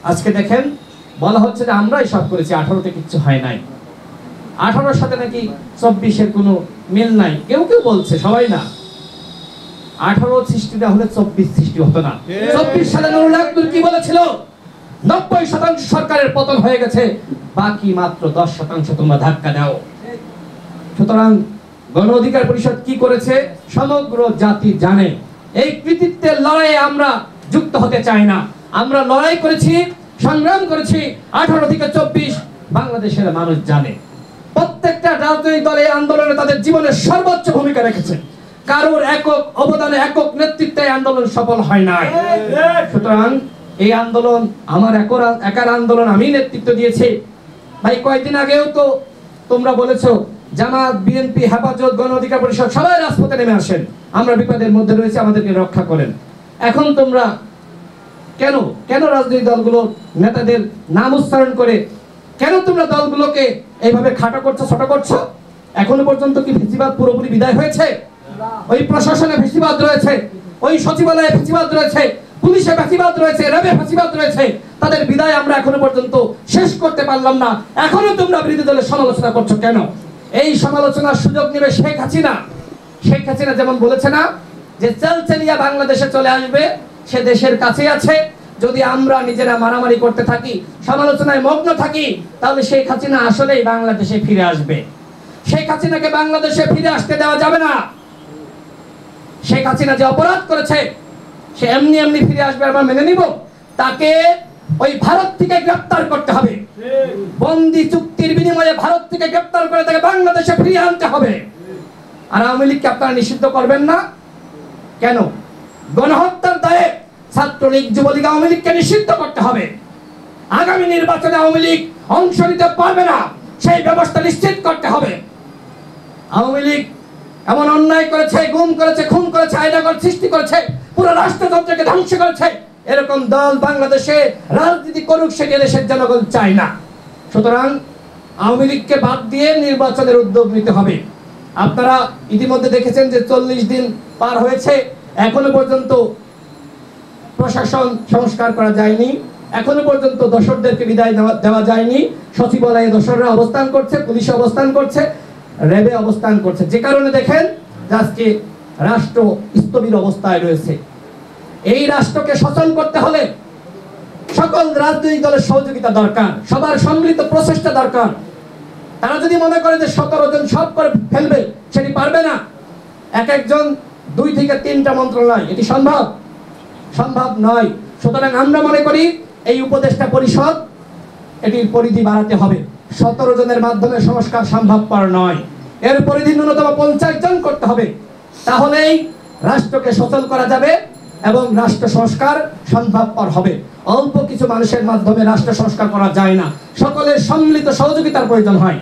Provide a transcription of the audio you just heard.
আজকে দেখেন বলা হচ্ছে যে আমরাই সব করেছি, 18তে কিচ্ছু হয় নাই, 18-র সাথে নাকি 24-এর কোনো মিল নাই। কেউ কেউ বলছে, সবাই না। 18 সৃষ্টি না হলে 24 সৃষ্টি হতো না। 24 সালে নুরুল আব্দুল কি বলেছিল? 90% সরকারের পতন হয়ে গেছে, বাকি মাত্র 10% তোমরা ধাক্কা দাও। সুতরাং গণ অধিকার পরিষদ কি করেছে সমগ্র জাতি জানে। এই কৃতিত্বের লড়াইয়ে আমরা যুক্ত হতে চাই না। আমরা লড়াই করেছি, সংগ্রাম করেছি 18 থেকে 24 বাংলাদেশের মানুষ জানে। প্রত্যেকটা রাজনৈতিক দল এই আন্দোলনে তাদের জীবনের সর্বোচ্চ ভূমিকা রেখেছে। কারোর একক অবদানে, একক নেতৃত্বে আন্দোলন সফল হয় নাই। সুতরাং এই আন্দোলন আমার একার আন্দোলন, আমি নেতৃত্ব দিয়েছি। ভাই কয়েকদিন আগেও তো তোমরা বলেছো জামাত, বিএনপি, হেফাজত, গণ অধিকার পরিষদ সবাই রাজপথে নেমে আসেন, আমরা বিপদের মধ্যে রয়েছে, আমাদেরকে রক্ষা করেন। এখন তোমরা কেন রাজনৈতিক দলগুলোর নেতাদের নাম উচ্চারণ করে কেন তোমরা দলগুলোকে এইভাবে খাটো করছো, ছোট করছো? এখনো পর্যন্ত কি ফেসিবাদ পুরোপুরি বিদায় হয়েছে? ওই প্রশাসনে ফেসিবাদ রয়েছে, ওই সচিবালয়ে ফেসিবাদ রয়েছে, পুলিশে ফেসিবাদ রয়েছে, র্যাবে ফেসিবাদ রয়েছে। তাদের বিদায় আমরা এখনো পর্যন্ত শেষ করতে পারলাম না। এখনো তোমরা বিরোধী দলের সমালোচনা করছো কেন? এই সমালোচনার সুযোগ নেবে শেখ হাসিনা। শেখ হাসিনা যেমন বলেছে না যে চালচালিয়া বাংলাদেশে চলে আসবে, সে দেশের কাছে আছে। যদি আমরা নিজেরা মারামারি করতে থাকি, সমালোচনায় মগ্ন থাকি, তাহলে শেখ হাসিনা আসলেই বাংলাদেশে ফিরে আসবে। শেখ হাসিনাকে বাংলাদেশে ফিরে আসতে দেওয়া যাবে না। শেখ হাসিনা যে অপরাধ করেছে সে এমনি এমনি ফিরে আসবে আমরা মেনে নিব? তাকে ওই ভারত থেকে গ্রেফতার করতে হবে। বন্দি চুক্তির বিনিময়ে ভারত থেকে গ্রেফতার করে তাকে বাংলাদেশে ফিরিয়ে আনতে হবে। আর আওয়ামী লীগকে আপনারা নিষিদ্ধ করবেন না কেন? গণহত্যার দায়ে ছাত্রলীগ, যুবলীগ, আওয়ামী লীগকে নিষিদ্ধ করতে হবে। আগামী নির্বাচনে আওয়ামী লীগ অংশ নিতে পারবে না, সেই ব্যবস্থা নিশ্চিত করতে হবে। আওয়ামী লীগ এমন অন্যায় করেছে, গুম করেছে, খুন করেছে, আইনাগর সৃষ্টি করেছে, পুরো রাষ্ট্রযন্ত্রকে ধ্বংস করেছে। এরকম দল বাংলাদেশে রাজনীতি করুক, সেটি দেশের জনগণ চায় না। সুতরাং আওয়ামী লীগকে বাদ দিয়ে নির্বাচনের উদ্যোগ নিতে হবে। আপনারা ইতিমধ্যে দেখেছেন যে 40 দিন পার হয়েছে, এখনো পর্যন্ত প্রশাসন সংস্কার করা যায়নি, এখনো পর্যন্ত দোসরদেরকে বিদায় দেওয়া যায়নি। সচিবালয়ে দোসররা অবস্থান করছে, পুলিশে অবস্থান করছে, র্যাবে অবস্থান করছে। যে কারণে দেখেন আজকে রাষ্ট্র স্থবির অবস্থায় রয়েছে। এই রাষ্ট্রকে সচল করতে হলে সকল রাজনৈতিক দলের সহযোগিতা দরকার, সবার সম্মিলিত প্রচেষ্টা দরকার। তারা যদি মনে করে যে 17 জন সব করে ফেলবে, সেটি পারবে না। এক একজন 2 থেকে 3টা মন্ত্রণালয়, এটি সম্ভব নয়। সুতরাং আমরা মনে করি এই উপদেষ্টা পরিষদ, এটির পরিধি বাড়াতে হবে। 17 জনের মাধ্যমে সংস্কার সম্ভবপর নয়, এর পরিধি ন্যূনতম 50 জন করতে হবে। তাহলেই রাষ্ট্রকে সচল করা যাবে এবং রাষ্ট্র সংস্কার সম্ভবপর হবে। অল্প কিছু মানুষের মাধ্যমে রাষ্ট্র সংস্কার করা যায় না, সকলের সম্মিলিত সহযোগিতার প্রয়োজন হয়।